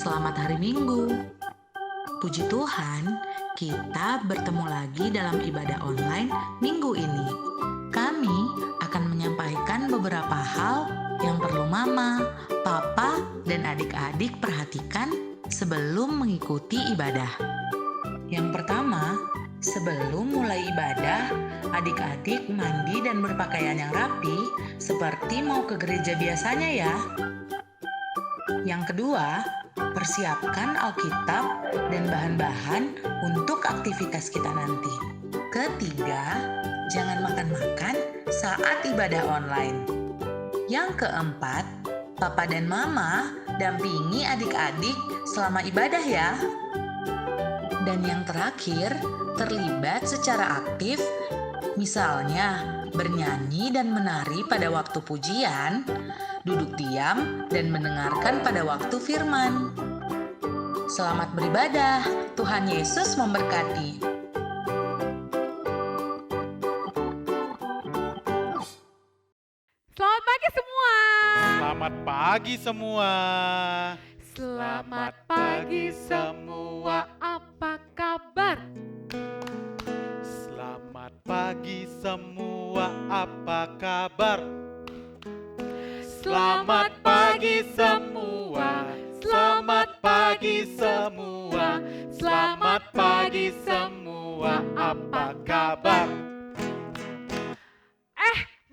Selamat hari Minggu. Puji Tuhan, kita bertemu lagi dalam ibadah online minggu ini. Kami akan menyampaikan beberapa hal yang perlu mama, papa, dan adik-adik perhatikan sebelum mengikuti ibadah. Yang pertama, sebelum mulai ibadah, adik-adik mandi dan berpakaian yang rapi seperti mau ke gereja biasanya ya. Yang kedua, persiapkan Alkitab dan bahan-bahan untuk aktivitas kita nanti. Ketiga, jangan makan-makan saat ibadah online. Yang keempat, papa dan mama dampingi adik-adik selama ibadah ya. Dan yang terakhir, terlibat secara aktif, misalnya bernyanyi dan menari pada waktu pujian, duduk diam dan mendengarkan pada waktu firman. Selamat beribadah, Tuhan Yesus memberkati. Selamat pagi semua. Selamat pagi semua. Selamat pagi semua. Apa kabar? Selamat pagi semua. Apa kabar? Selamat pagi semua. Selamat pagi semua. Selamat pagi semua. Apa kabar?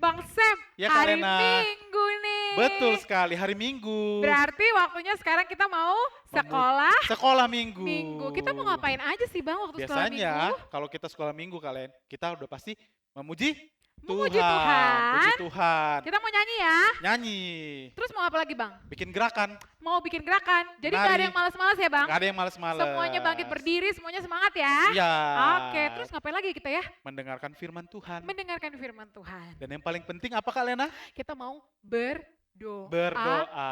Bang Sam, Ya, Kak hari Lena. Minggu nih. Betul sekali, hari Minggu. Berarti waktunya sekarang kita mau sekolah Sekolah Minggu. Minggu. Kita mau ngapain aja sih Bang waktu sekolah Minggu? Biasanya kalau kita sekolah Minggu kalian, kita udah pasti memuji Memuji Tuhan. Puji Tuhan. Kita mau nyanyi ya. Nyanyi. Terus mau apa lagi Bang? Bikin gerakan. Mau bikin gerakan. Jadi Menari. gak ada yang malas-malas ya Bang? Gak ada yang males-males. Semuanya bangkit berdiri, semuanya semangat ya. Iya. Oke, terus ngapain lagi kita ya? Mendengarkan firman Tuhan. Mendengarkan firman Tuhan. Dan yang paling penting apa Kak Lena? Kita mau berdoa. Berdoa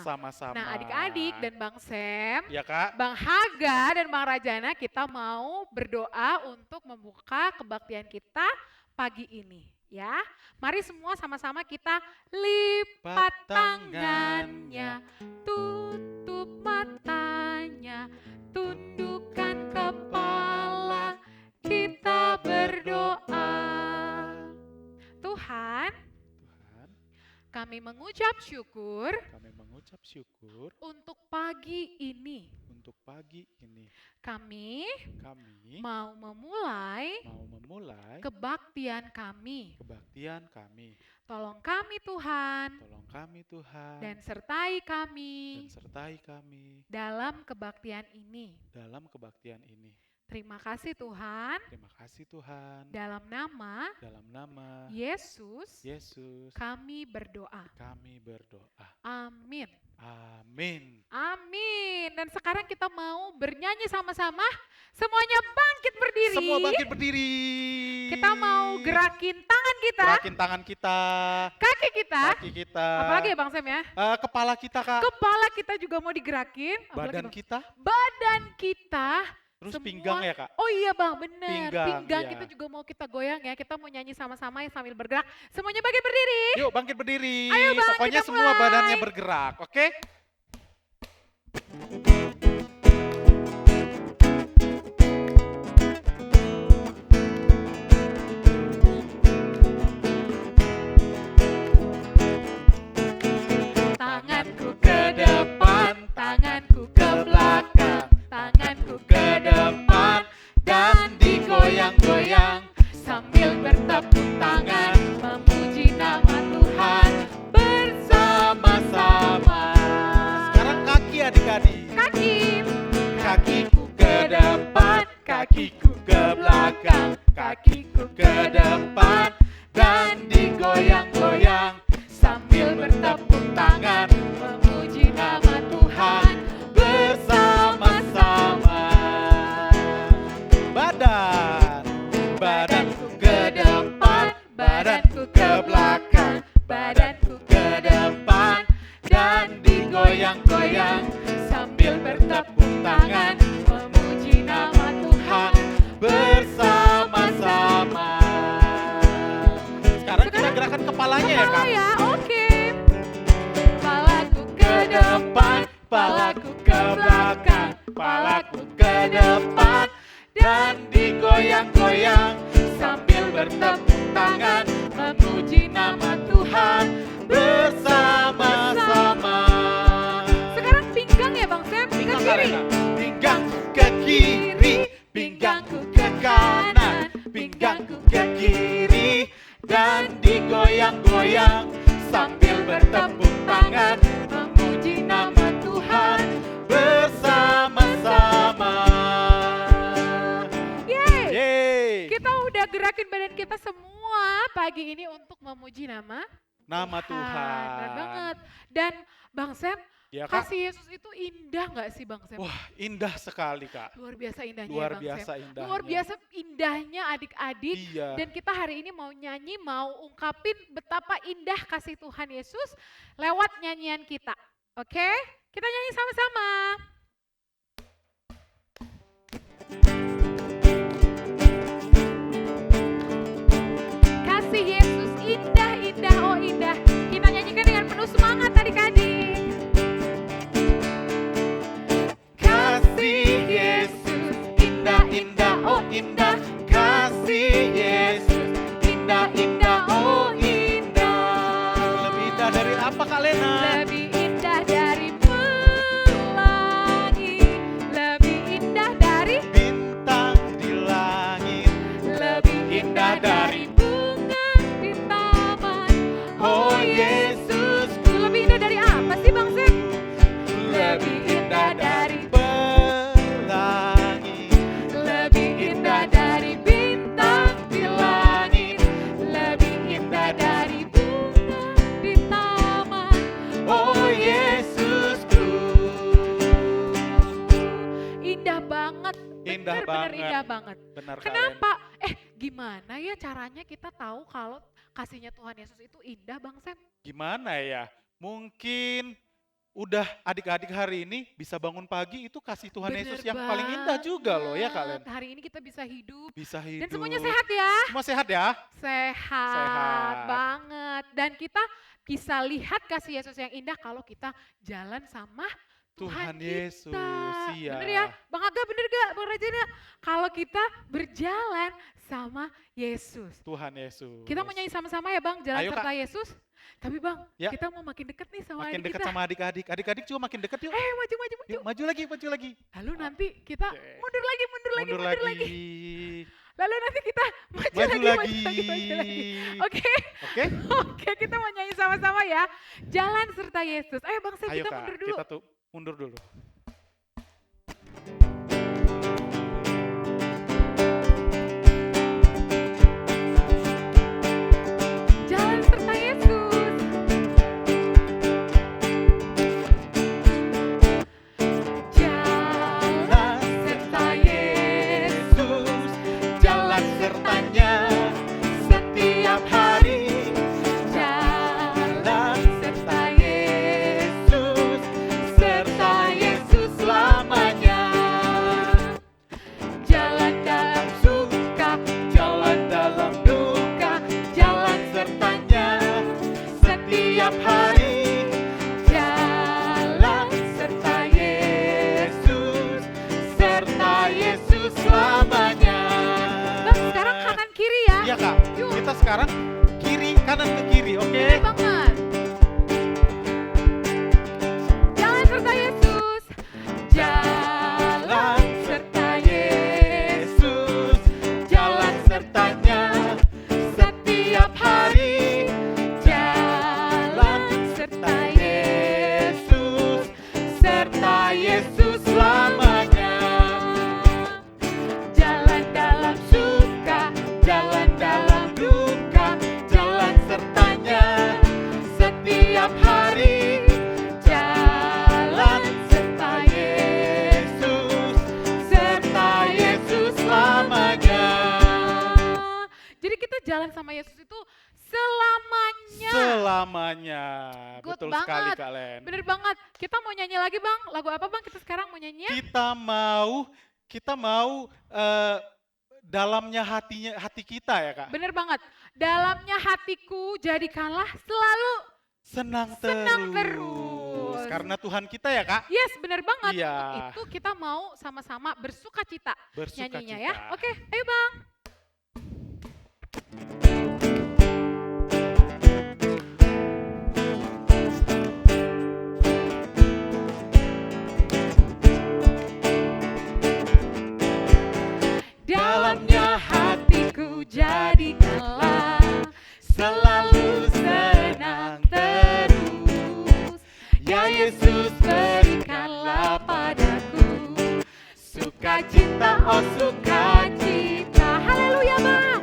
sama-sama. Nah adik-adik dan Bang Sam, ya Kak. Bang Haga dan Bang Rajana, kita mau berdoa untuk membuka kebaktian kita pagi ini. Ya, mari semua sama-sama kita lipat tangannya, tutup matanya, tundukkan kepala, kita berdoa. Tuhan, kami mengucap syukur untuk pagi ini. Kami mau memulai kebaktian kami. Tolong kami Tuhan, dan sertai kami dalam kebaktian ini. Terima kasih Tuhan, dalam nama Yesus kami berdoa. Amin. Amin. Dan sekarang kita mau bernyanyi sama-sama. Semuanya bangkit berdiri. Semua bangkit berdiri. Kita mau gerakin tangan kita. Kaki kita. Apalagi ya Bang Sam ya? Kepala kita Kak. Kepala kita juga mau digerakin. Badan kita. Badan kita. Terus semua. pinggang ya Kak? Oh iya Bang, benar. Pinggang iya. kita juga mau kita goyang ya. Kita mau nyanyi sama-sama ya sambil bergerak. Semuanya bangkit berdiri. Yuk bangkit berdiri. Ayo, Bang, Pokoknya kita semua mulai. badannya bergerak, oke? Tanganku ke depan, tanganku ke belakang, tanganku ke depan dan digoyang-goyang sambil bertepuk tangan memuji nama Tuhan bersama-sama. Sekarang kaki adik-adik. Kakiku ke depan, kakiku ke belakang, kakiku ke depan dan digoyang-goyang sambil bertepuk tangan memuji nama Tuhan bersama-sama. Badanku ke depan, badanku ke belakang, badanku ke depan dan digoyang-goyang sambil bertepuk tangan memuji nama Tuhan bersama-sama. Sekarang kita gerakan kepalanya ya Kak? Ya, oke. Kepalaku ke depan, kepalaku ke belakang, palaku ke depan, dan digoyang-goyang sambil bertepuk tangan memuji nama Tuhan bersama-sama. Sekarang pinggang ya Bang Sam, pinggang kiri. Pinggangku ke kiri, pinggangku ke kanan, pinggangku ke kiri, dan digoyang-goyang sambil bertepuk tangan memuji nama Tuhan bersama-sama. Yeay. Kita udah gerakin badan kita semua pagi ini untuk memuji nama Tuhan. Benar banget. Dan Bang Sam, Ya, Kak. kasih Yesus itu indah gak sih Bang Sam? Wah, indah sekali, Kak. Luar biasa indahnya Luar ya Bang biasa Sam. indahnya. Luar biasa indahnya adik-adik. Iya. Dan kita hari ini mau nyanyi, mau ungkapin betapa indah kasih Tuhan Yesus lewat nyanyian kita. Oke? Kita nyanyi sama-sama. Kasih Yesus indah, indah, oh indah. Kita nyanyikan dengan penuh semangat adik-adik. Kasih Yesus indah, indah, oh indah. Kasih Yesus indah, indah, oh indah. Lebih indah dari apa, Kak Lena? Lebih indah dari pelangi, lebih indah dari Bintang di langit, lebih indah dari bunga di taman. Oh Yesusku. Lebih indah dari apa sih Bang Sam? Lebih indah dari pelangi, lebih indah dari bintang di langit, lebih indah dari bunga di taman. oh Yesusku. Indah banget, Indah bener-bener banget. indah banget. Benar, Kak Len. Kenapa? Gimana ya caranya kita tahu kalau kasihnya Tuhan Yesus itu indah Bang Sam? Gimana ya? Mungkin udah adik-adik hari ini bisa bangun pagi itu kasih Tuhan Bener Yesus yang paling indah juga loh ya, Kak Len. banget. Hari ini kita bisa hidup. Bisa hidup. Dan semuanya sehat ya? Semua sehat ya? Sehat, Sehat. banget. Dan kita bisa lihat kasih Yesus yang indah kalau kita jalan sama Tuhan Tuhan Yesus, kita. iya. Bener ya? Bang Aga bener gak? Bang Rajana? Kalau kita berjalan sama Yesus. Tuhan Yesus. Kita mau nyanyi sama-sama ya Bang, jalan Ayo, serta Yesus. Tapi Bang, Ya. kita mau makin deket nih sama Makin adik dekat kita. sama adik-adik. Adik-adik juga makin dekat yuk. Maju, maju, maju. Yuk, maju lagi, maju lagi. Lalu nanti kita Oke. mundur lagi, mundur lagi, Mundur mundur lagi. lagi. Lalu nanti kita maju, Maju lagi, lagi. maju lagi. Oke, Oke? oke kita mau nyanyi sama-sama ya. Jalan serta Yesus. Ayo Bang Sam, Ayo kita Kak, mundur dulu. kita tuh mundur dulu. Jalan serta Yesus. Jalan serta Yesus. Jalan sertanya setiap hari. Jalan serta Yesus, serta Yesus selamanya. jalan dalam Suka, jalan dalam duka, jalan sertanya setiap hari. jalan Serta Yesus, serta Yesus selamanya. Bang, sekarang kanan kiri ya. Iya Kak, Yuk. kita sekarang kiri, kanan ke kiri, oke? Bener banget. Jalan serta Yesus. Jalan serta Yesus, jalan sertanya setiap hari. jalan serta Yesus, serta Yesus selamanya. Jalan dalam Suka, jalan dalam duka, jalan sertanya setiap hari. jalan Serta Yesus, serta Yesus selamanya. Jadi kita jalan sama Yesus itu selamanya. Selamanya. Good Betul sekali banget. Kak Len. Bener banget. Kita mau nyanyi lagi Bang. Lagu apa Bang kita sekarang mau nyanyi? Kita mau dalamnya hati kita ya Kak. Bener banget. Dalamnya hatiku jadikanlah selalu Senang senang terus. Terus. Karena Tuhan kita ya Kak. Yes, benar banget. Iya. Untuk itu kita mau sama-sama bersuka cita Bersuka nyanyinya cita. ya. Oke, ayo Bang. Dalamnya hatiku jadikanlah selalu senang terus. Ya Yesus berikanlah padaku sukacita, oh sukacita. Haleluya Bang.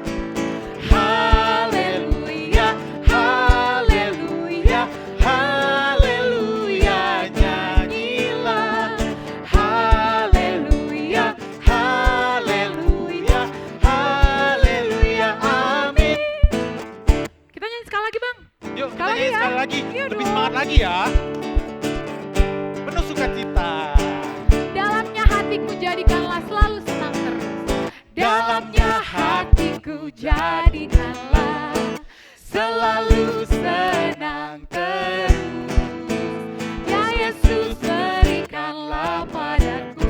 Haleluya, haleluya, haleluya, nyanyilah. Haleluya, haleluya, haleluya, amin. Kita nyanyi sekali lagi Bang. Yuk kita Sekali nyanyi ya. sekali lagi. Iya Lebih dong. semangat lagi ya. Penuh sukacita. Dalamnya hatiku jadikanlah selalu senang terus. Dalamnya hatiku jadikanlah selalu senang terus. Ya Yesus berikanlah padaku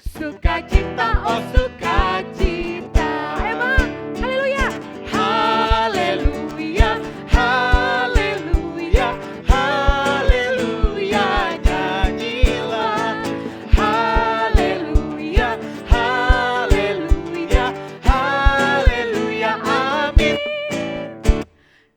sukacita, oh sukacita. Emang, haleluya. Haleluya, haleluya, haleluya, nyanyilah. Haleluya, haleluya, haleluya, amin.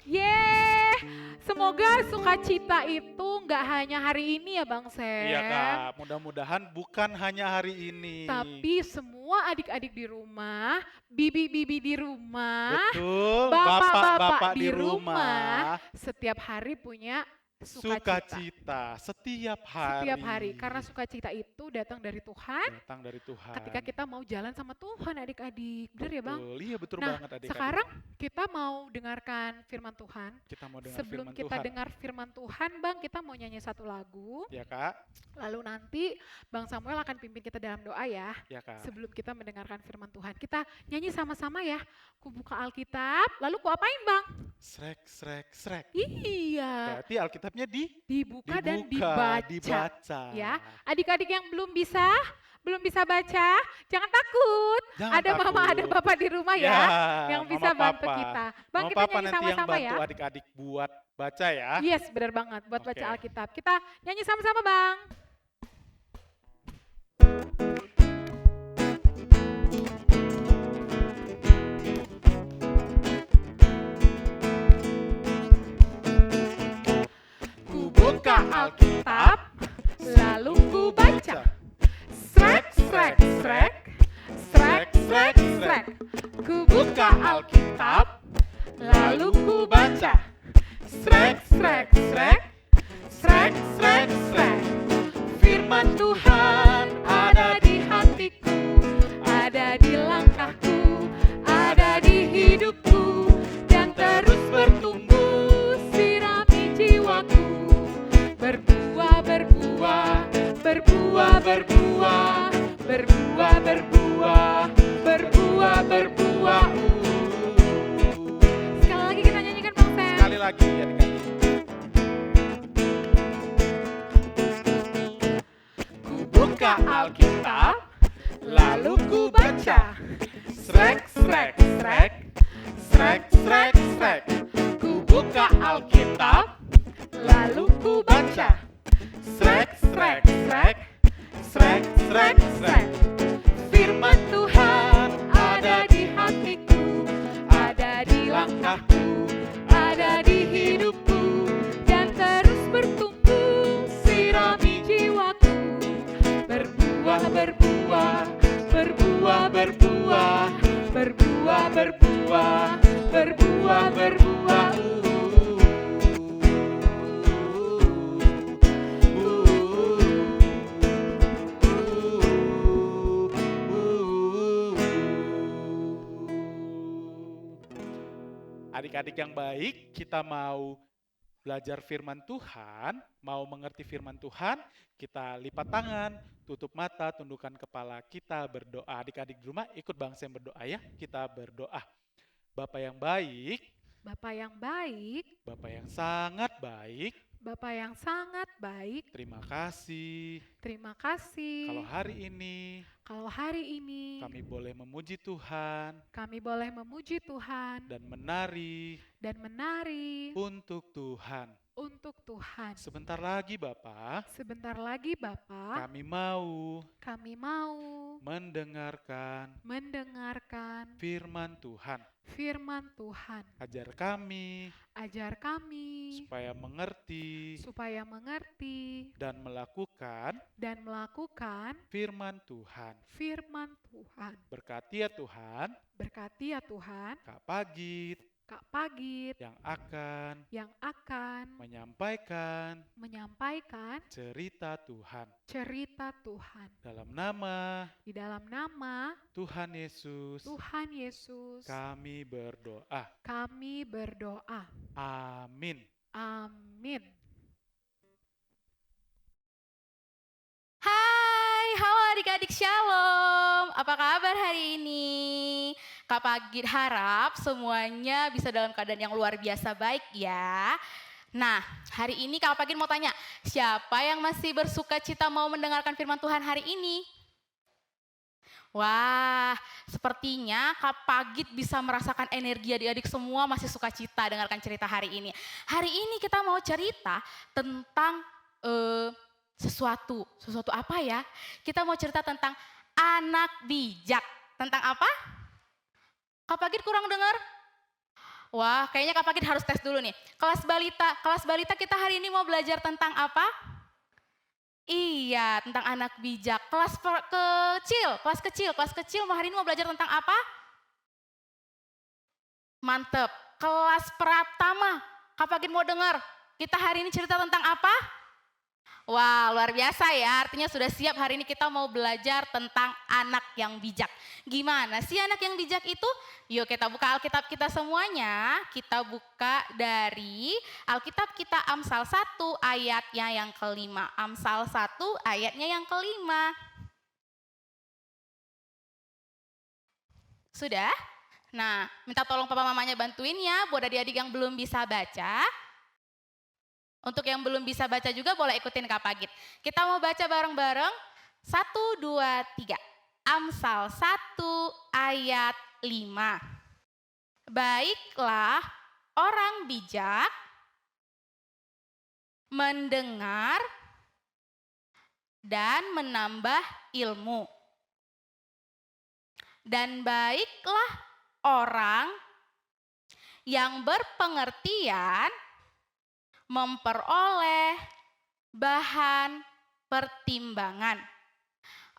Yeay, semoga sukacita itu nggak hanya hari ini ya Bang Sem. Iya Kak, mudah-mudahan bukan hanya hari ini. Tapi semua adik-adik di rumah, bibi-bibi di rumah, Betul, bapak-bapak bapak-bapak di rumah, setiap hari punya sukacita. sukacita setiap hari. Setiap hari, karena sukacita itu datang dari Tuhan datang dari Tuhan. ketika kita mau jalan sama Tuhan adik-adik. Benar ya Bang? Betul, iya betul Nah, banget adik-adik. sekarang kita mau dengarkan firman Tuhan. kita mau dengar Sebelum firman kita Tuhan. dengar firman Tuhan, Bang, kita mau nyanyi satu lagu. Ya Kak, Lalu nanti Bang Samuel akan pimpin kita dalam doa ya. ya Kak. Sebelum kita mendengarkan firman Tuhan, kita nyanyi sama-sama ya. Ku buka Alkitab, lalu ku apain Bang? Srek, srek, srek. Iya, Berarti Alkitabnya dibuka dan dibuka, dibaca. dibaca. Ya, adik-adik yang belum bisa baca, jangan takut. Jangan Ada mama, takut. ada bapak di rumah ya, yang Mama, bisa bantu papa. kita. Bang, Mama kita papa nyanyi nanti yang sama-sama ya. bantu adik-adik buat baca ya. Yes, benar banget buat Oke. baca Alkitab. Kita nyanyi sama-sama, Bang. Ku buka Alkitab, lalu ku baca. Srek, srek, srek, srek, srek, srek. Ku buka Alkitab, lalu ku baca. Srek, srek, srek, srek, srek, srek. Firman Tuhan ada di hatiku, ada di langkahku, ada di hidupku, dan terus bertumbuh sirami jiwaku. Berbuah, berbuah, berbuah, berbuah, berbuah, berbuah, berbuah, berbuah. Sekali lagi kita nyanyikan Bang Sam. Sekali lagi adik-adik. Ku buka Alkitab, lalu ku baca. Srek, srek, srek, srek, srek, srek. Ku buka Alkitab, lalu ku baca. Srek, srek, srek, srek, srek, srek. Firman Tuhan ada di hatiku, ada di langkahku, ada di hidupku, dan terus bertumbuh sirami jiwaku. Berbuah, berbuah, berbuah, berbuah, berbuah, berbuah, berbuah, berbuah. Adik-adik yang baik, kita mau belajar firman Tuhan, mau mengerti firman Tuhan, kita lipat tangan, tutup mata, tundukkan kepala, kita berdoa. Adik-adik di rumah ikut Bang Sam berdoa ya, kita berdoa. Bapak yang baik, Bapak yang baik, Bapak yang sangat baik, Bapa yang sangat baik, Terima kasih. terima kasih. Kalau hari ini Kami boleh memuji Tuhan boleh memuji Tuhan dan menari dan menari untuk Tuhan. untuk Tuhan. Sebentar lagi Bapa, Sebentar lagi Bapa, kami mau kami mau mendengarkan firman Tuhan. firman Tuhan. Ajar kami supaya mengerti dan melakukan firman Tuhan. Berkati ya Tuhan, Kak Pagit Kak Pagit yang akan yang akan menyampaikan cerita Tuhan. Di dalam nama Tuhan Yesus, kami berdoa. Amin. Amin. Hai, halo adik-adik Shalom. Apa kabar hari ini? Kak Pagit harap semuanya bisa dalam keadaan yang luar biasa baik ya. Nah, hari ini Kak Pagit mau tanya, siapa yang masih bersuka cita mau mendengarkan firman Tuhan hari ini? Wah, sepertinya Kak Pagit bisa merasakan energi adik-adik semua masih suka cita dengarkan cerita hari ini. Hari ini kita mau cerita tentang sesuatu apa ya? Kita mau cerita tentang anak bijak. Tentang apa? Kak Pagit kurang dengar? Wah, kayaknya Kak Pagit harus tes dulu nih. Kelas balita kita hari ini mau belajar tentang apa? Iya, tentang anak bijak. Kelas kecil hari ini mau belajar tentang apa? Mantep. Kelas pratama, Kak Pagit mau dengar. Kita hari ini cerita tentang apa? Wah, luar biasa ya. Artinya sudah siap hari ini kita mau belajar tentang anak yang bijak. Gimana sih anak yang bijak itu? Yuk kita buka Alkitab kita semuanya. Kita buka dari Alkitab kita Amsal 1 ayatnya yang kelima. Amsal 1 ayatnya yang kelima. Sudah? Nah, minta tolong papa mamanya bantuin ya buat adik-adik yang belum bisa baca. Untuk yang belum bisa baca juga boleh ikutin Kak Pagit. Kita mau baca bareng-bareng. 1, 2, 3. Amsal 1 ayat 5. Baiklah orang bijak mendengar dan menambah ilmu. Dan baiklah orang yang berpengertian memperoleh bahan pertimbangan.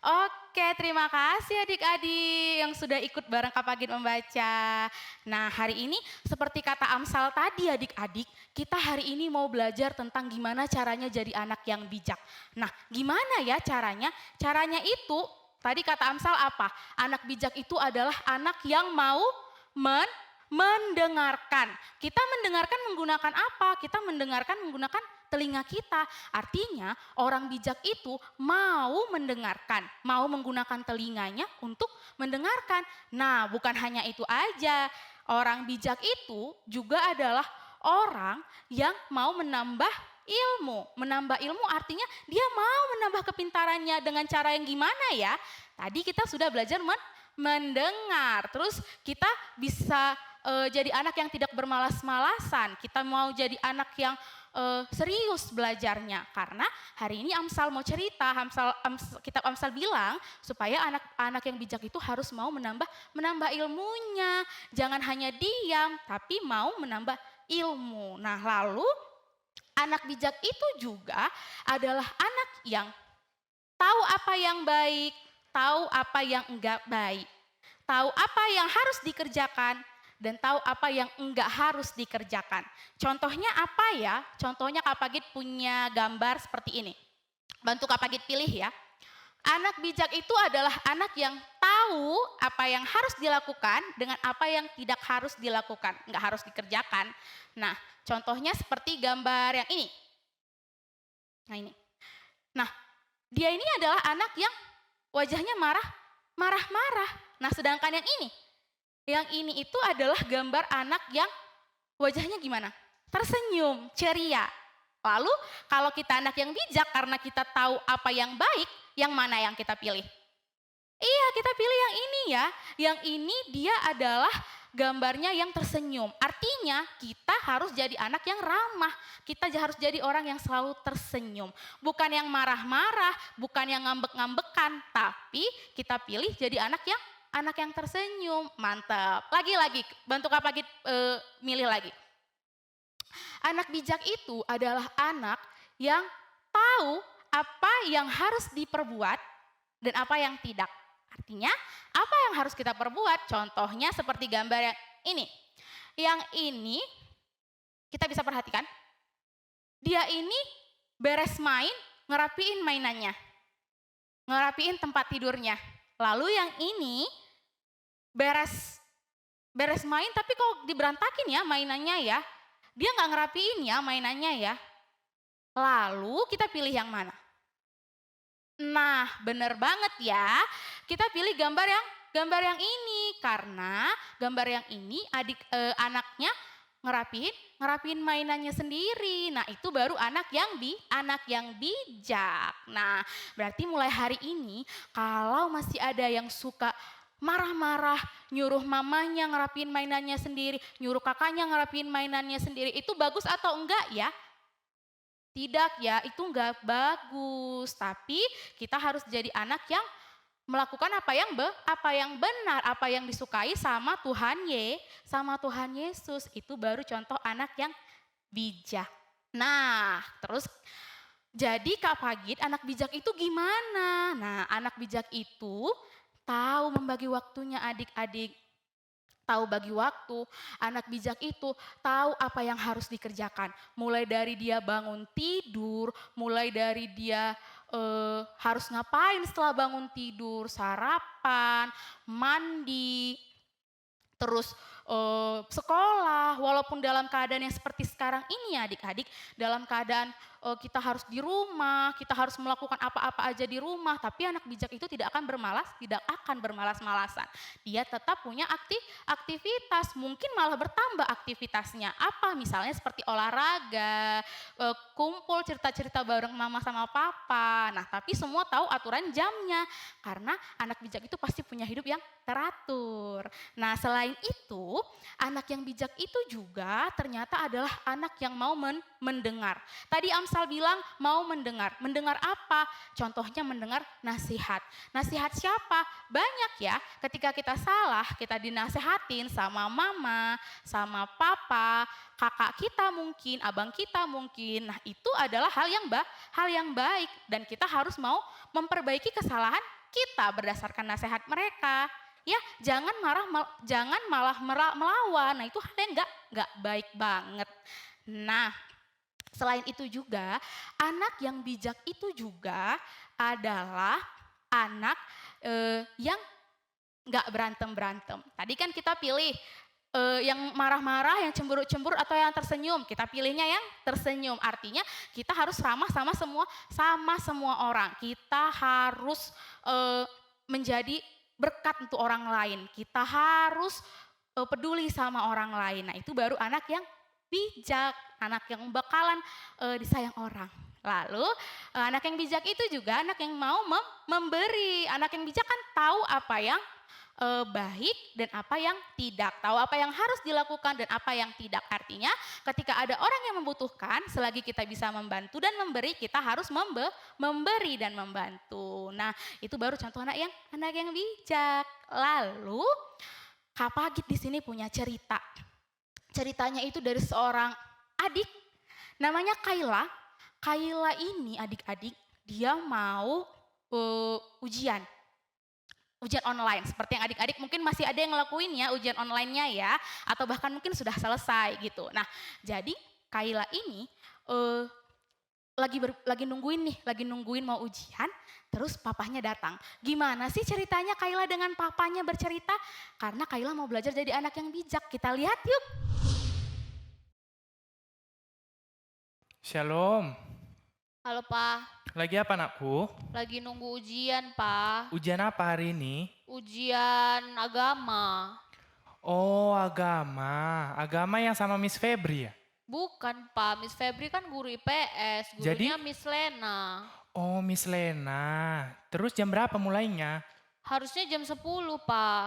Oke, terima kasih adik-adik yang sudah ikut bareng Kak Pagit membaca. Nah, hari ini seperti kata Amsal tadi adik-adik, kita hari ini mau belajar tentang gimana caranya jadi anak yang bijak. Nah, gimana ya caranya? Caranya itu, tadi kata Amsal apa? Anak bijak itu adalah anak yang mau mendengarkan. Kita mendengarkan menggunakan apa? Kita mendengarkan menggunakan telinga kita. Artinya orang bijak itu mau mendengarkan, mau menggunakan telinganya untuk mendengarkan. Nah, bukan hanya itu aja. Orang bijak itu juga adalah orang yang mau menambah ilmu. Menambah ilmu artinya dia mau menambah kepintarannya dengan cara yang gimana ya? Tadi kita sudah belajar mendengar. Terus kita bisa jadi anak yang tidak bermalas-malasan. Kita mau jadi anak yang serius belajarnya. Karena hari ini Amsal mau cerita, kitab Amsal bilang supaya anak-anak yang bijak itu harus mau menambah ilmunya. Jangan hanya diam, tapi mau menambah ilmu. Nah, lalu anak bijak itu juga adalah anak yang tahu apa yang baik, tahu apa yang enggak baik, tahu apa yang harus dikerjakan, dan tahu apa yang enggak harus dikerjakan. Contohnya apa ya? Contohnya Kak Pagit punya gambar seperti ini. Bantu Kak Pagit pilih ya. Anak bijak itu adalah anak yang tahu apa yang harus dilakukan dengan apa yang tidak harus dilakukan, enggak harus dikerjakan. Nah, contohnya seperti gambar yang ini. Nah, ini. Nah, dia ini adalah anak yang wajahnya marah-marah. Nah, sedangkan yang ini itu adalah gambar anak yang wajahnya gimana? Tersenyum, ceria. Lalu kalau kita anak yang bijak karena kita tahu apa yang baik, yang mana yang kita pilih? Iya, kita pilih yang ini ya. Yang ini dia adalah gambarnya yang tersenyum. Artinya kita harus jadi anak yang ramah. Kita harus jadi orang yang selalu tersenyum. Bukan yang marah-marah, bukan yang ngambek-ngambekan. Tapi kita pilih jadi anak yang tersenyum. Mantap. Lagi-lagi, bantu Kak Pagit milih lagi. Anak bijak itu adalah anak yang tahu apa yang harus diperbuat dan apa yang tidak. Artinya, apa yang harus kita perbuat? Contohnya seperti gambar yang ini. Yang ini, kita bisa perhatikan, dia ini beres main, ngerapiin mainannya. Ngerapiin tempat tidurnya. Lalu yang ini, beres main tapi kok diberantakin ya mainannya ya. Dia nggak ngerapiin ya mainannya ya. Lalu kita pilih yang mana? Nah, bener banget ya. Kita pilih gambar yang ini karena gambar yang ini anaknya ngerapiin mainannya sendiri. Nah, itu baru anak yang bijak. Nah, berarti mulai hari ini kalau masih ada yang suka marah-marah, nyuruh mamanya ngerapiin mainannya sendiri, nyuruh kakaknya ngerapiin mainannya sendiri, itu bagus atau enggak ya? Tidak ya, itu enggak bagus. Tapi kita harus jadi anak yang melakukan apa yang benar, apa yang disukai sama Tuhan Yesus. Itu baru contoh anak yang bijak. Nah, terus jadi Kak Pagit, anak bijak itu gimana? Nah, anak bijak itu tahu membagi waktunya adik-adik. Tahu bagi waktu, anak bijak itu tahu apa yang harus dikerjakan. Mulai dari dia bangun tidur, mulai dari dia harus ngapain setelah bangun tidur, sarapan, mandi, terus sekolah, walaupun dalam keadaan yang seperti sekarang ini ya adik-adik, dalam keadaan kita harus di rumah, kita harus melakukan apa-apa aja di rumah, tapi anak bijak itu tidak akan bermalas-malasan. Dia tetap punya aktivitas, mungkin malah bertambah aktivitasnya. Apa misalnya seperti olahraga, kumpul cerita-cerita bareng mama sama papa. Nah, tapi semua tahu aturan jamnya, karena anak bijak itu pasti punya hidup yang teratur. Nah, selain itu, anak yang bijak itu juga ternyata adalah anak yang mau mendengar. Tadi Amsal bilang mau mendengar. Mendengar apa? Contohnya mendengar nasihat. Nasihat siapa? Banyak ya. Ketika kita salah, kita dinasehatin sama mama, sama papa, kakak kita mungkin, abang kita mungkin. Nah, itu adalah hal yang baik dan kita harus mau memperbaiki kesalahan kita berdasarkan nasihat mereka. Ya, jangan malah melawan. Nah, itu hal yang enggak baik banget. Nah, selain itu juga, anak yang bijak itu juga adalah anak yang enggak berantem-berantem. Tadi kan kita pilih yang marah-marah, yang cemburu-cemburu atau yang tersenyum. Kita pilihnya yang tersenyum. Artinya kita harus ramah sama semua orang. Kita harus menjadi berkat untuk orang lain. Kita harus peduli sama orang lain. Nah, itu baru anak yang bijak, anak yang bakalan disayang orang. Lalu anak yang bijak itu juga anak yang mau memberi. Anak yang bijak kan tahu apa yang baik dan apa yang tidak. Tahu apa yang harus dilakukan dan apa yang tidak. Artinya ketika ada orang yang membutuhkan, selagi kita bisa membantu dan memberi, kita harus memberi dan membantu. Nah, itu baru contoh anak yang bijak. Lalu Kak Pagit di sini punya cerita. Ceritanya itu dari seorang adik namanya Kayla. Kayla ini adik-adik, dia mau ujian online, seperti yang adik-adik mungkin masih ada yang ngelakuin ya ujian online-nya ya, atau bahkan mungkin sudah selesai gitu. Nah, jadi Kayla ini lagi nungguin mau ujian, terus papahnya datang. Gimana sih ceritanya Kayla dengan papanya bercerita? Karena Kayla mau belajar jadi anak yang bijak. Kita lihat yuk. Shalom. Halo Pak, Lagi apa anakku? lagi nunggu ujian Pak, Ujian apa hari ini? ujian agama. Oh, agama. Agama yang sama Miss Febri ya? Bukan, Pak. Miss Febri kan guru IPS, Jadi? gurunya Miss Lena. Oh, Miss Lena. Terus jam berapa mulainya? Harusnya jam 10, Pak.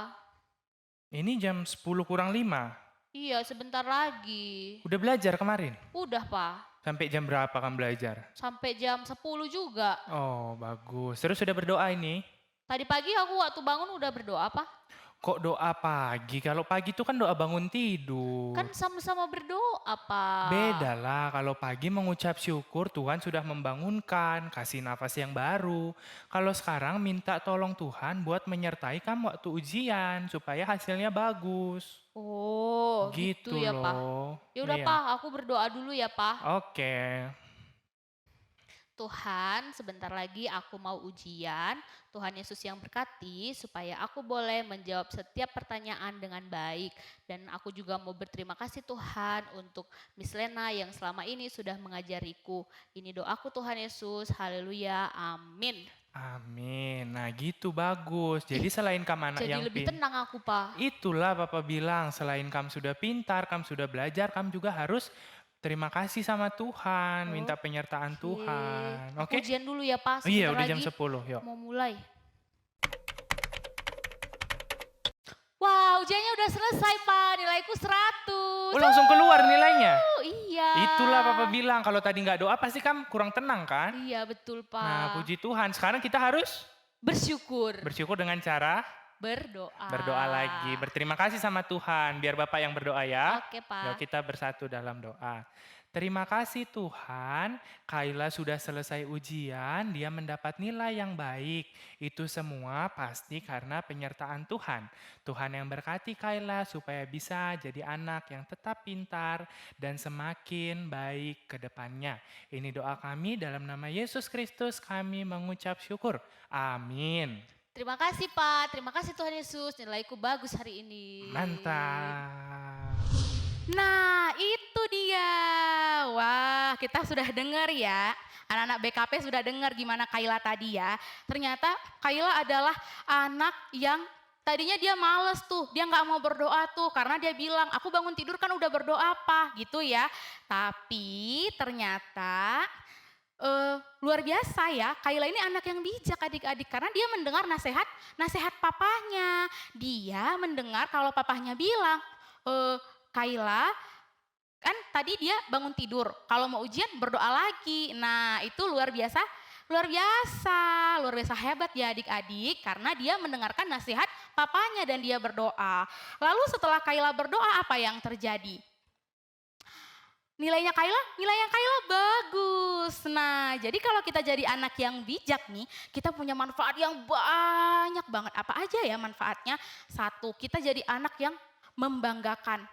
Ini jam 10 kurang 5. Iya, sebentar lagi. Udah belajar kemarin? Udah, Pak. Sampai jam berapa kamu belajar? Sampai jam 10 juga. Oh, bagus. Terus sudah berdoa ini? Tadi pagi aku waktu bangun udah berdoa, Pak. Kok doa pagi? Kalau pagi itu kan doa bangun tidur. Kan sama-sama berdoa, Pak. Beda lah, kalau pagi mengucap syukur Tuhan sudah membangunkan, kasih nafas yang baru. Kalau sekarang minta tolong Tuhan buat menyertai kamu waktu ujian supaya hasilnya bagus. Oh, gitu ya, Pak. loh. Ya udah, Iya. Pak, aku berdoa dulu ya, Pak. Oke. Tuhan, sebentar lagi aku mau ujian. Tuhan Yesus yang berkati supaya aku boleh menjawab setiap pertanyaan dengan baik. Dan aku juga mau berterima kasih Tuhan untuk Miss Lena yang selama ini sudah mengajariku. Ini doaku Tuhan Yesus, haleluya, amin. Amin. Nah gitu bagus. Jadi selain kamu anak Jadi yang lebih tenang aku, Pak. itulah Bapak bilang, selain kamu sudah pintar, kamu sudah belajar, kamu juga harus terima kasih sama Tuhan, minta penyertaan Tuhan. Aku Oke? ujian dulu ya, Pak. Iya, Sebentar udah jam lagi 10, yuk. mau mulai. Wah, ujiannya udah selesai, Pak. Nilaiku 100. Oh, langsung keluar nilainya. Oh, iya. Itulah Bapak bilang, kalau tadi nggak doa pasti kamu kurang tenang kan? Iya, betul, Pak. Nah, puji Tuhan. Sekarang kita harus Bersyukur. bersyukur dengan cara Berdoa. berdoa lagi. Berterima kasih sama Tuhan. Biar Bapak yang berdoa ya. Oke, Yuk Pak. kita bersatu dalam doa. Terima kasih Tuhan, Kayla sudah selesai ujian, dia mendapat nilai yang baik. Itu semua pasti karena penyertaan Tuhan. Tuhan yang berkati Kayla supaya bisa jadi anak yang tetap pintar dan semakin baik ke depannya. Ini doa kami dalam nama Yesus Kristus kami mengucap syukur. Amin. Terima kasih, Pak. Terima kasih Tuhan Yesus. Nilaiku bagus hari ini. Mantap. Nah, itu dia. Wah, kita sudah dengar ya. Anak-anak BKP sudah dengar gimana Kayla tadi ya. Ternyata Kayla adalah anak yang tadinya dia males tuh. Dia nggak mau berdoa tuh karena dia bilang, aku bangun tidur kan udah berdoa apa gitu ya. Tapi ternyata luar biasa ya. Kayla ini anak yang bijak adik-adik karena dia mendengar nasihat papanya. Dia mendengar kalau papanya bilang, Kayla, kan tadi dia bangun tidur, kalau mau ujian berdoa lagi. Nah itu luar biasa hebat ya adik-adik karena dia mendengarkan nasihat papanya dan dia berdoa. Lalu setelah Kayla berdoa apa yang terjadi? Nilainya Kayla bagus. Nah, jadi kalau kita jadi anak yang bijak nih, kita punya manfaat yang banyak banget. Apa aja ya manfaatnya? Satu, kita jadi anak yang membanggakan.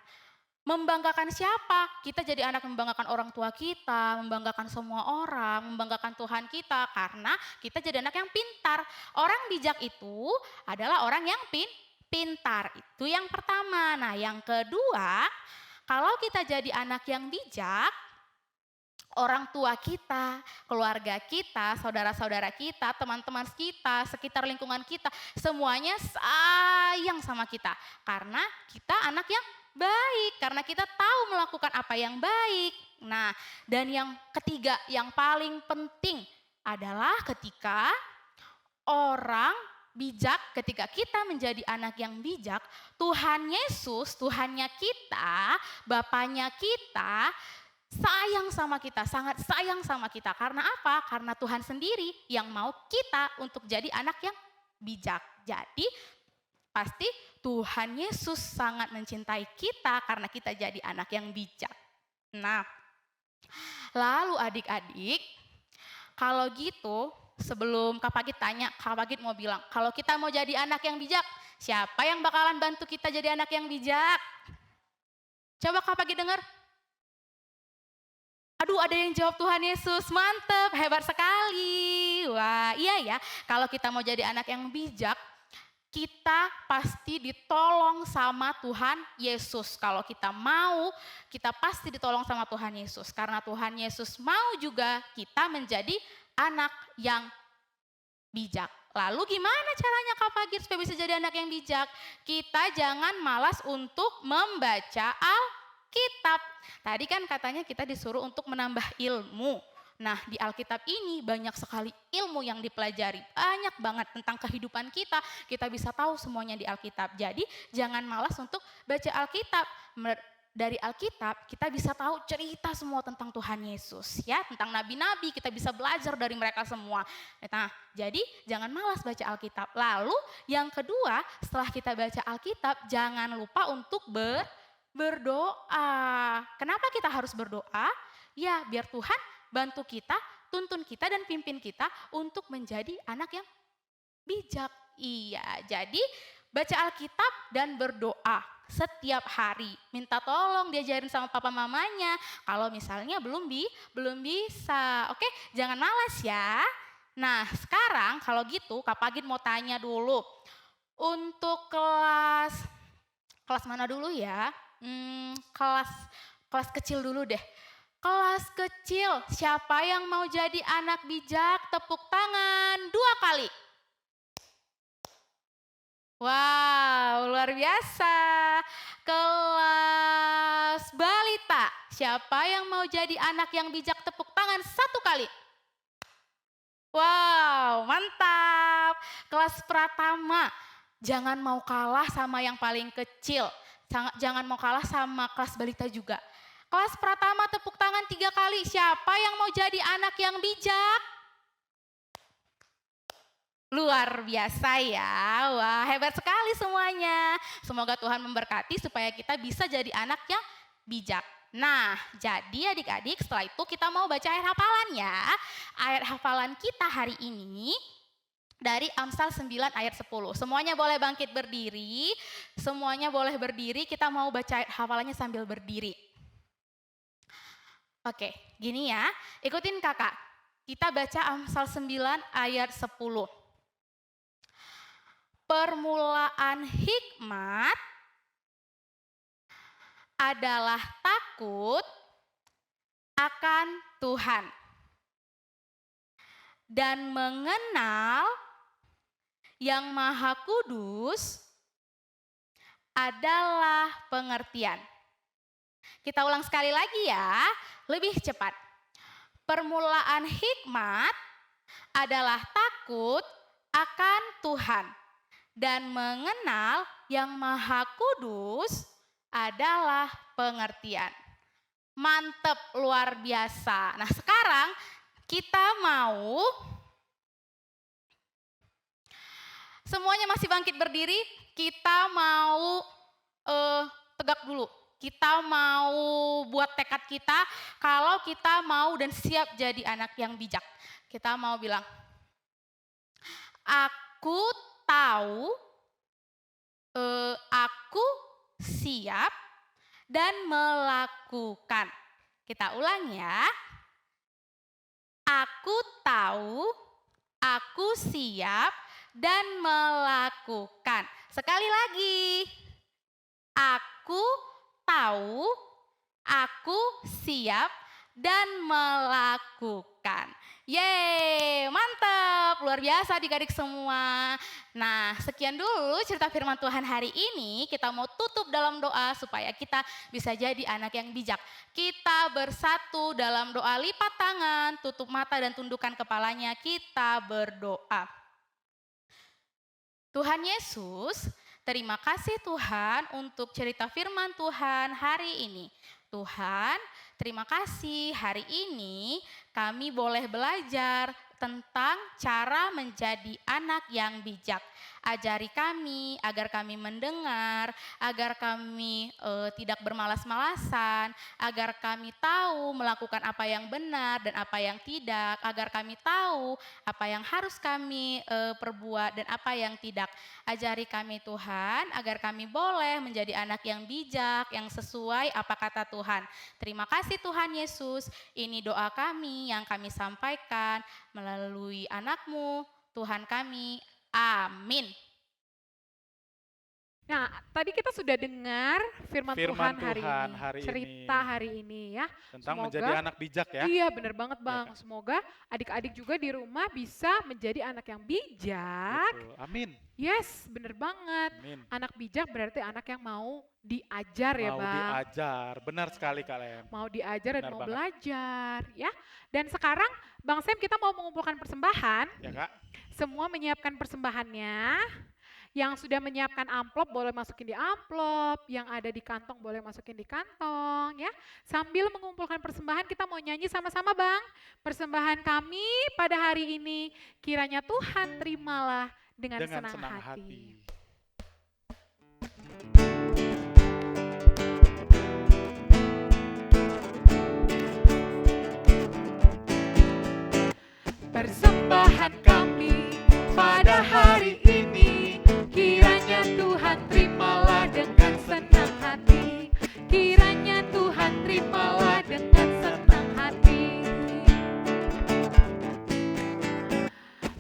Membanggakan siapa? Kita jadi anak membanggakan orang tua kita, membanggakan semua orang, membanggakan Tuhan kita karena kita jadi anak yang pintar. Orang bijak itu adalah orang yang pintar. Itu yang pertama. Nah, yang kedua, kalau kita jadi anak yang bijak, orang tua kita, keluarga kita, saudara-saudara kita, teman-teman kita, sekitar lingkungan kita, semuanya sayang sama kita. Karena kita anak yang baik, karena kita tahu melakukan apa yang baik. Nah, dan yang ketiga, yang paling penting adalah ketika orang bijak, ketika kita menjadi anak yang bijak, Tuhan Yesus, Tuhannya kita, Bapaknya kita, sayang sama kita, sangat sayang sama kita. Karena apa? Karena Tuhan sendiri yang mau kita untuk jadi anak yang bijak. Jadi pasti Tuhan Yesus sangat mencintai kita karena kita jadi anak yang bijak. Nah, lalu adik-adik, kalau gitu sebelum Kak Pagit tanya, Kak Pagit mau bilang, kalau kita mau jadi anak yang bijak, siapa yang bakalan bantu kita jadi anak yang bijak? Coba Kak Pagit dengar. Aduh, ada yang jawab Tuhan Yesus, mantep, hebat sekali. Wah, iya ya, kalau kita mau jadi anak yang bijak, kita pasti ditolong sama Tuhan Yesus. Kalau kita mau, kita pasti ditolong sama Tuhan Yesus. Karena Tuhan Yesus mau juga kita menjadi anak yang bijak. Lalu gimana caranya Kak Pagir supaya bisa jadi anak yang bijak? Kita jangan malas untuk membaca Alkitab. Tadi kan katanya kita disuruh untuk menambah ilmu. Nah, di Alkitab ini banyak sekali ilmu yang dipelajari. Banyak banget tentang kehidupan kita. Kita bisa tahu semuanya di Alkitab. Jadi, jangan malas untuk baca Alkitab. Dari Alkitab kita bisa tahu cerita semua tentang Tuhan Yesus, ya, tentang nabi-nabi, kita bisa belajar dari mereka semua. Nah, jadi jangan malas baca Alkitab. Lalu yang kedua, setelah kita baca Alkitab, jangan lupa untuk berdoa. Kenapa kita harus berdoa? Ya, biar Tuhan bantu kita, tuntun kita dan pimpin kita untuk menjadi anak yang bijak. Iya, jadi baca Alkitab dan berdoa setiap hari. Minta tolong diajarin sama papa mamanya kalau misalnya belum bisa. Oke, jangan malas ya. Nah, sekarang kalau gitu Kak Pagin mau tanya dulu. Untuk kelas mana dulu ya? Kelas kecil dulu deh. Kelas kecil, siapa yang mau jadi anak bijak? Tepuk tangan 2 kali. Wow, luar biasa. Kelas balita, siapa yang mau jadi anak yang bijak? Tepuk tangan 1 kali. Wow, mantap. Kelas pratama, jangan mau kalah sama yang paling kecil. Jangan mau kalah sama kelas balita juga. Kelas pratama tepuk tangan 3 kali. Siapa yang mau jadi anak yang bijak? Luar biasa ya. Wah, hebat sekali semuanya. Semoga Tuhan memberkati supaya kita bisa jadi anak yang bijak. Nah, jadi adik-adik setelah itu kita mau baca ayat hafalan ya. Ayat hafalan kita hari ini dari Amsal 9 ayat 10. Semuanya boleh bangkit berdiri. Semuanya boleh berdiri. Kita mau baca ayat hafalannya sambil berdiri. Oke, gini ya. Ikutin kakak. Kita baca Amsal 9 ayat 10. Permulaan hikmat adalah takut akan Tuhan dan mengenal Yang Maha Kudus adalah pengertian. Kita ulang sekali lagi ya, lebih cepat. Permulaan hikmat adalah takut akan Tuhan dan mengenal Yang Maha Kudus adalah pengertian. Mantep, luar biasa. Nah, sekarang kita mau semuanya masih bangkit berdiri, kita mau tegak dulu. Kita mau buat tekad kita kalau kita mau dan siap jadi anak yang bijak. Kita mau bilang, aku tahu, aku siap dan melakukan. Kita ulang ya. Aku tahu, aku siap dan melakukan. Sekali lagi. Aku tahu, aku siap dan melakukan. Yeay, mantap, luar biasa adik-adik semua. Nah, sekian dulu cerita firman Tuhan hari ini. Kita mau tutup dalam doa supaya kita bisa jadi anak yang bijak. Kita bersatu dalam doa, lipat tangan, tutup mata dan tundukkan kepalanya. Kita berdoa. Tuhan Yesus, terima kasih Tuhan untuk cerita firman Tuhan hari ini. Tuhan, terima kasih hari ini kami boleh belajar tentang cara menjadi anak yang bijak. Ajari kami agar kami mendengar, agar kami tidak bermalas-malasan, agar kami tahu melakukan apa yang benar dan apa yang tidak, agar kami tahu apa yang harus kami perbuat dan apa yang tidak. Ajari kami Tuhan agar kami boleh menjadi anak yang bijak, yang sesuai apa kata Tuhan. Terima kasih Tuhan Yesus, ini doa kami yang kami sampaikan melalui anak-Mu, Tuhan kami. Amin. Nah, tadi kita sudah dengar firman Firman Tuhan hari Tuhan ini, hari cerita ini. hari ini ya. Tentang Semoga menjadi anak bijak ya. Iya, bener banget Ya Bang. kan? Semoga adik-adik juga di rumah bisa menjadi anak yang bijak. Betul. Amin. Yes, bener banget. Amin. Anak bijak berarti anak yang mau diajar ya Mau Bang. diajar. Benar sekali Kak Lem. Mau diajar dan Benar mau banget. belajar ya. Dan sekarang Bang Sam kita mau mengumpulkan persembahan. Ya Kak. Semua menyiapkan persembahannya. Yang sudah menyiapkan amplop boleh masukin di amplop, yang ada di kantong boleh masukin di kantong ya. Sambil mengumpulkan persembahan kita mau nyanyi sama-sama Bang. Persembahan kami pada hari ini kiranya Tuhan terimalah dengan senang hati. Persembahan kami pada hari ini kiranya Tuhan terimalah dengan senang hati. Kiranya Tuhan terimalah dengan senang hati.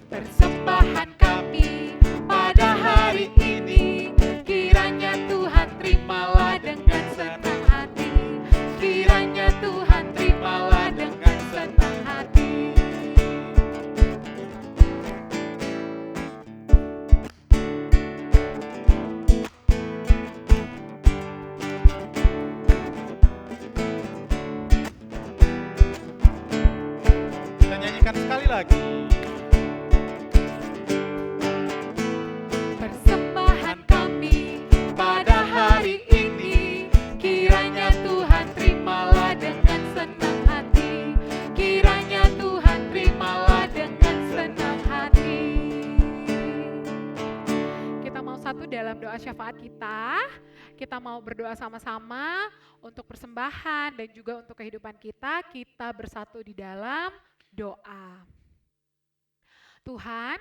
Persembahan kami pada hari ini kiranya Tuhan terimalah dengan senang hati. Kiranya Tuhan terimalah dengan senang hati. Kita nyanyikan sekali lagi. Persembahan kami pada hari ini kiranya Tuhan terimalah dengan senang hati. Kiranya Tuhan terimalah dengan senang hati. Kita mau satu dalam doa syafaat kita. Kita mau berdoa sama-sama untuk persembahan dan juga untuk kehidupan kita. Kita bersatu di dalam doa. Tuhan,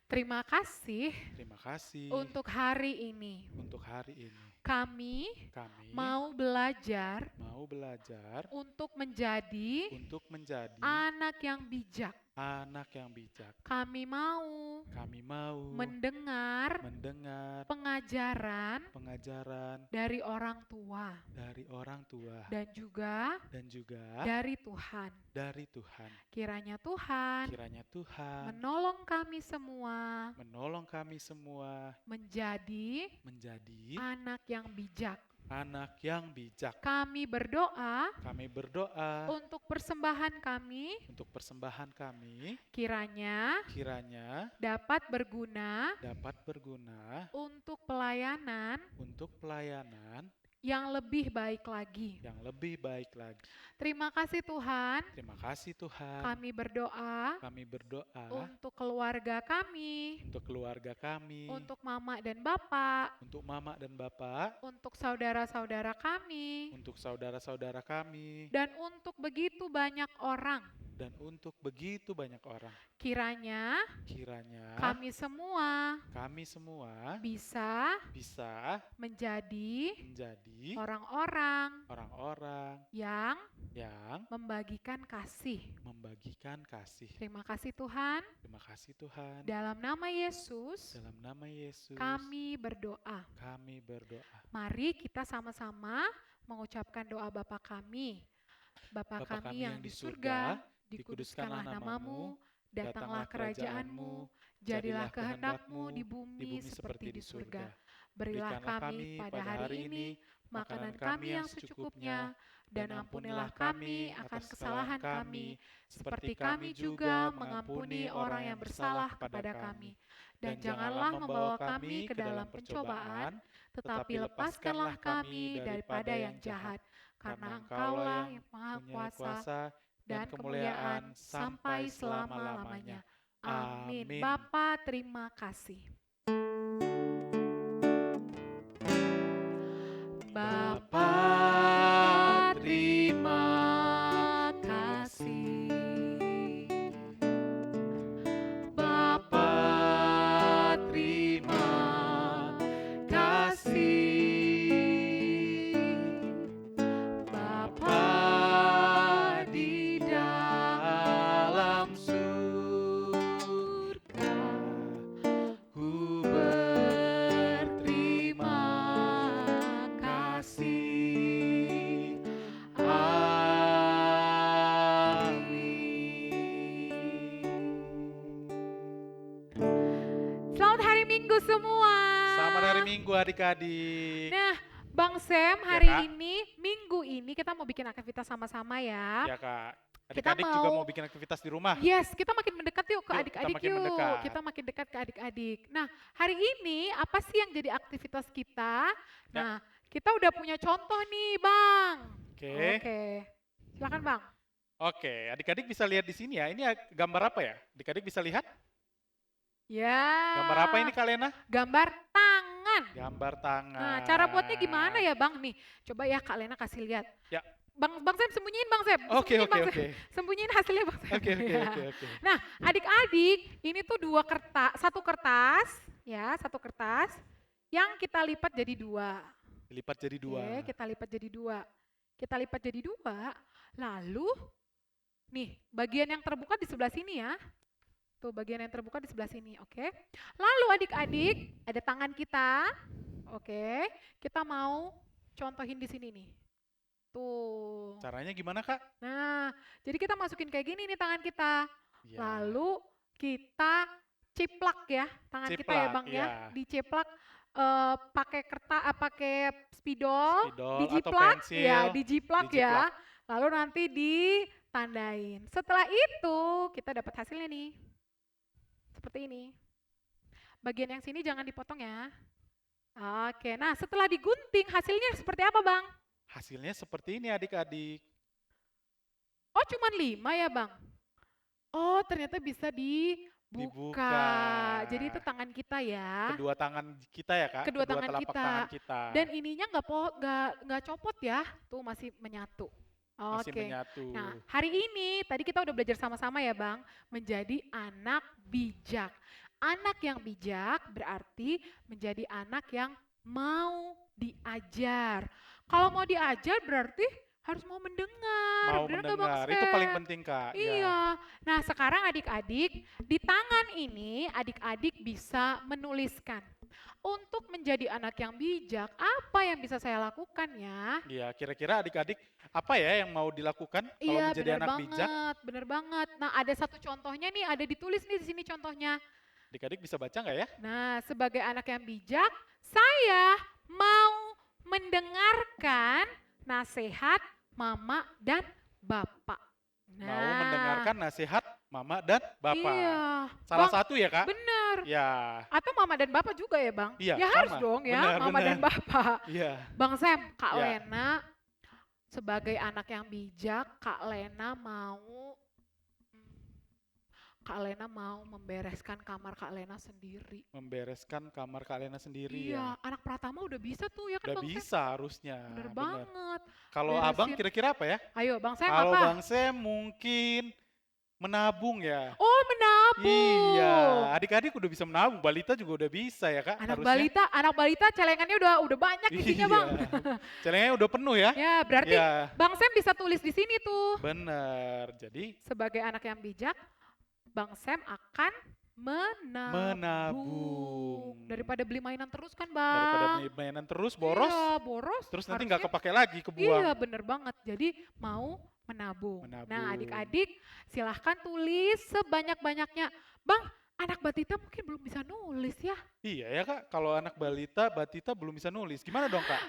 terima kasih Terima kasih untuk hari ini. untuk hari ini. Kami Kami mau belajar mau belajar untuk menjadi untuk menjadi anak yang bijak. anak yang bijak. Kami mau Kami mau mendengar mendengar pengajaran pengajaran dari orang tua dari orang tua dan juga dan juga dari Tuhan. dari Tuhan. Kiranya Tuhan Kiranya Tuhan menolong kami semua menolong kami semua menjadi menjadi anak yang bijak. anak yang bijak. Kami berdoa Kami berdoa untuk persembahan kami untuk persembahan kami kiranya kiranya dapat berguna dapat berguna untuk pelayanan yang lebih baik lagi. yang lebih baik lagi. Terima kasih Tuhan. Terima kasih Tuhan. Kami berdoa Kami berdoa untuk keluarga kami, untuk keluarga kami, untuk mama dan bapak, untuk mama dan bapak, untuk saudara-saudara kami, untuk saudara-saudara kami, dan untuk begitu banyak orang. dan untuk begitu banyak orang. Kiranya Kiranya kami semua kami semua bisa bisa menjadi menjadi orang-orang orang-orang yang yang membagikan kasih. membagikan kasih. Terima kasih Tuhan. Terima kasih Tuhan. Dalam nama Yesus, Dalam nama Yesus kami berdoa. kami berdoa. Mari kita sama-sama mengucapkan doa Bapa kami. Bapa kami yang di surga, dikuduskanlah namamu, datanglah kerajaanmu, jadilah kehendakmu di bumi seperti di surga. Berilah kami pada hari ini makanan kami yang secukupnya, dan ampunilah kami akan kesalahan kami, seperti kami juga mengampuni orang yang bersalah kepada kami. Dan janganlah membawa kami ke dalam pencobaan, tetapi lepaskanlah kami daripada yang jahat. Karena Engkaulah yang Maha Kuasa dan kemuliaan sampai selama-lamanya. Amin. Bapa, terima kasih. Bapa, terima kasih. Bapa, terima kasih. Bapa di dalam surga, ku berterima Minggu adik-adik. Nah, Bang Sam, Ya, hari Kak. ini, minggu ini kita mau bikin aktivitas sama-sama ya. Ya Kak, Kita adik-adik juga mau- mau bikin aktivitas di rumah. Yes, kita makin mendekat yuk ke Yuk, kita adik-adik makin yuk. mendekat. Kita makin dekat ke adik-adik. Nah, hari ini apa sih yang jadi aktivitas kita? Ya. Nah, kita udah punya contoh nih, Bang. Oke. Oke. Silakan, Bang. Oke, adik-adik bisa lihat di sini ya. Ini gambar apa ya? Adik-adik bisa lihat? Ya. Gambar apa ini Kak Lena? Gambar tangan. Gambar tangan. Nah, cara buatnya gimana ya, Bang? Nih, coba ya Kak Lena kasih lihat. Ya. Bang Sam sembunyiin Bang Sam. Oke, Sembunyiin, oke, Bang Sam. oke. Sembunyiin hasilnya Bang Sam. Oke, oke, Ya. oke, oke. Nah, adik-adik, ini tuh satu kertas, ya, satu kertas yang kita lipat jadi dua. Lipat jadi dua. Oke, kita lipat jadi dua. Kita lipat jadi dua, lalu nih, bagian yang terbuka di sebelah sini ya. Tuh, bagian yang terbuka di sebelah sini, oke. Lalu adik-adik, ada tangan kita. Oke, kita mau contohin di sini nih. Tuh. Caranya gimana Kak? Nah, jadi kita masukin kayak gini nih tangan kita. Ya. Lalu kita ciplak ya tangan kita ya Ciplak, Bang ya. iya. Diceplak pakai kertas, pakai spidol, Spidol atau dijiplak pensil. ya, dijiplak ya. dijiplak. Lalu nanti ditandain. Setelah itu kita dapat hasilnya nih. Seperti ini. Bagian yang sini jangan dipotong ya. Oke, nah setelah digunting hasilnya seperti apa Bang? Hasilnya seperti ini adik-adik. Oh cuman 5 ya Bang? Oh ternyata bisa dibuka. Dibuka. Jadi itu tangan kita ya. Kedua tangan kita ya Kak? Kedua tangan telapak kita. tangan kita. Dan ininya nggak copot ya. Tuh masih menyatu. Masih Oke. menyatu. Nah hari ini tadi kita udah belajar sama-sama ya Bang. Menjadi anak bijak. Anak yang bijak berarti menjadi anak yang mau diajar. Kalau mau diajar berarti harus mau mendengar. Mau Bener nggak, Bang mendengar, itu paling Sam? penting Kak. Ya. Iya. Nah sekarang adik-adik, di tangan ini adik-adik bisa menuliskan. Untuk menjadi anak yang bijak, apa yang bisa saya lakukan ya? Iya, kira-kira adik-adik apa ya yang mau dilakukan kalau Iya menjadi bener anak bijak? banget, bener banget. Nah ada satu contohnya nih, ada ditulis nih di sini contohnya. Adik-adik bisa baca nggak ya? Nah sebagai anak yang bijak, saya mau mendengarkan nasihat mama dan bapak. Mau mendengarkan nasihat mama dan bapak. Iya. Salah Bang, satu ya Kak? bener. Ya, Atau mama dan bapak juga ya bang? Iya, Ya harus sama. dong ya, Benar, mama dan benar. bapak. iya. Bang Sam, Kak Ya. Lena sebagai anak yang bijak, Kak Lena mau membereskan kamar Kak Lena sendiri. Membereskan kamar Kak Lena sendiri Iya, ya. anak Pratama udah bisa tuh ya kan Udah Bang Sam? bisa harusnya. Bener bener. banget. Kalau Beresin. abang kira-kira apa ya? Ayo Bang Sam Kalau apa? Bang Sam mungkin menabung ya. Oh menabung. Iya, adik-adik udah bisa menabung, balita juga udah bisa ya Kak Anak harusnya. balita celengannya udah banyak isinya Bang. Celengnya udah penuh ya. Ya berarti Iya, Bang Sam bisa tulis di sini tuh. bener. Jadi Sebagai anak yang bijak, Bang Sam akan menabung. Daripada beli mainan terus kan Bang. daripada beli mainan terus boros, Iya, boros. terus nanti nggak Harusnya- kepake lagi, kebuang. Iya bener banget. Jadi mau menabung. Nah Menabung. adik-adik silahkan tulis sebanyak-banyaknya. Bang, anak batita mungkin belum bisa nulis ya. Iya ya Kak, kalau anak balita, batita belum bisa nulis. Gimana dong Kak?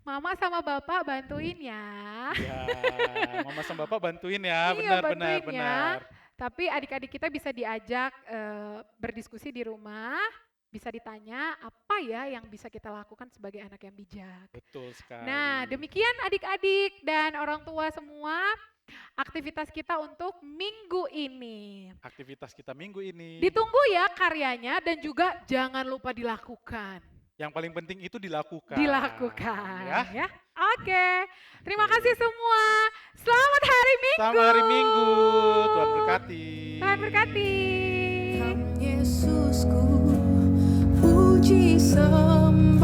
Mama sama bapak bantuin ya. Ya, mama sama bapak bantuin ya, Iya, benar, benar, bantuin ya. benar. Tapi adik-adik kita bisa diajak berdiskusi di rumah. Bisa ditanya apa ya yang bisa kita lakukan sebagai anak yang bijak. Betul sekali. Nah, demikian adik-adik dan orang tua semua aktivitas kita untuk minggu ini. Aktivitas kita minggu ini. Ditunggu ya karyanya dan juga jangan lupa dilakukan. Yang paling penting itu dilakukan. Dilakukan Ya. ya. Oke. Terima kasih semua. Selamat hari Minggu. Selamat hari Minggu. Tuhan berkati. Tuhan berkati. Yesusku, puji sembah.